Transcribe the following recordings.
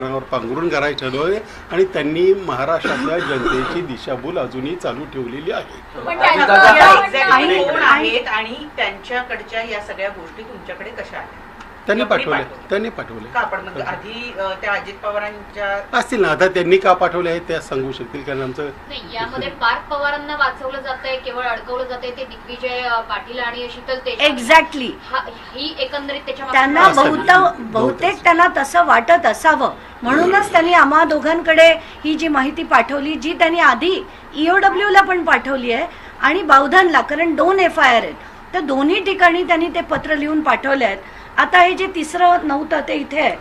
पांघरून करायचं ठरवले आणि त्यांनी महाराष्ट्रातल्या जनतेची दिशाभूल अजूनही चालू ठेवलेली आहे. पण त्यांचं कोण आहेत आणि त्यांच्याकडच्या या सगळ्या गोष्टी तुमच्याकडे कशा आहेत? त्यांनी पाठवले का पण मग आधी त्या अजित पवारांच्या असतील ना, आता त्यांनी का पाठवले आहेत त्या सांगू शकतील, कारण आमचं नाही यामध्ये पार्थ पवारांना वाचवलं जातंय, केवळ अडकवलं जातंय ते दिग्विजय पाटील आणि शीतल तेजपाल. एक्झॅक्टली ही एकंदरीत त्याच्या त्यांना बहुतेक त्यांना तसं वाटत असावं म्हणूनच त्यांनी आम्हा दोघांकडे ही जी माहिती पाठवली, जी त्यांनी आधी EOW ला पण पाठवली आहे आणि बावधनला, कारण 2 FIR आहेत, तर दोन्ही ठिकाणी त्यांनी ते पत्र लिहून पाठवले आहेत. आता हे जे तिसरं नव्हतं ते इथे आहे,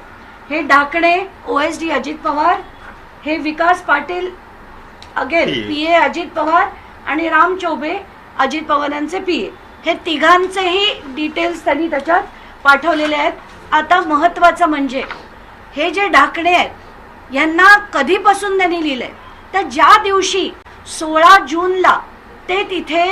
हे ढाकणे OSD अजित पवार, हे विकास पाटील अगेन PA अजित पवार आणि राम चौबे अजित पवारांचे PA, हे तिघांचेही डिटेल्स त्यांनी त्याच्यात पाठवलेले आहेत. आता महत्वाचं म्हणजे हे जे ढाकणे आहेत यांना कधीपासून त्यांनी लिहिलंय, तर ज्या दिवशी 16 जूनला ते तिथे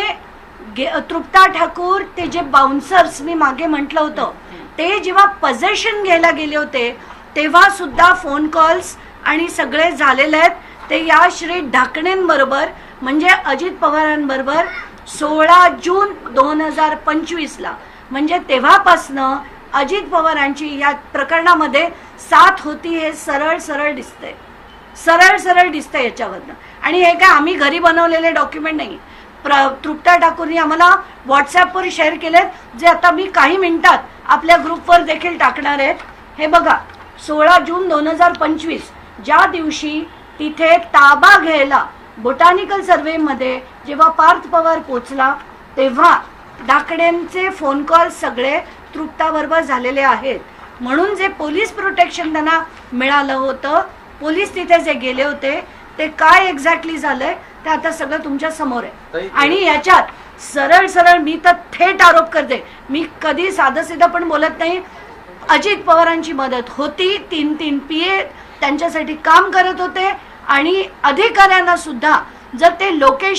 तृप्ता ठाकूर, ते जे बाउन्सर्स मी मागे म्हटलं होतं, ते जेव्हा पोझेशन घ्यायला गेले होते तेव्हा सुद्धा फोन कॉल्स आणि सगळे झालेले आहेत. ते या श्री ढाकणेंबरोबर म्हणजे अजित पवारांबरोबर 16 जून 2025ला, म्हणजे तेव्हापासनं अजित पवारांची या प्रकरणामध्ये साथ होती. हे सरळ सरळ दिसतंय याच्यावरनं. आणि हे काय आम्ही घरी बनवलेले डॉक्युमेंट नाही, तृप्ता ठाकूरनी आम्हाला व्हॉट्सॲपवर शेअर केलेत, जे आता मी काही मिनिटात आपल्या ग्रुपवर देखील टाकणार आहेत. हे बघा, 16 जून 2025 ज्या दिवशी तिथे ताबा घ्यायला बोटॅनिकल सर्वेमध्ये जेव्हा पार्थ पवार पोचला तेव्हा ढाकण्यांचे फोन कॉल सगळे तृप्ताबरोबर झालेले आहेत. म्हणून जे पोलीस प्रोटेक्शन त्यांना मिळालं होतं, पोलीस तिथे जे गेले होते, ते काय एक्झॅक्टली झालंय ते आता सगळं तुमच्या समोर आहे. आणि याच्यात सरळ सरळ मी तर थेट आरोप करते, मी कधी साधं सिधं पण बोलत नाही. अजित पवारांची मदत होती, 3 PA त्यांच्यासाठी काम करत होते आणि अधिकाऱ्यांना सुद्धा जर ते लोकेशन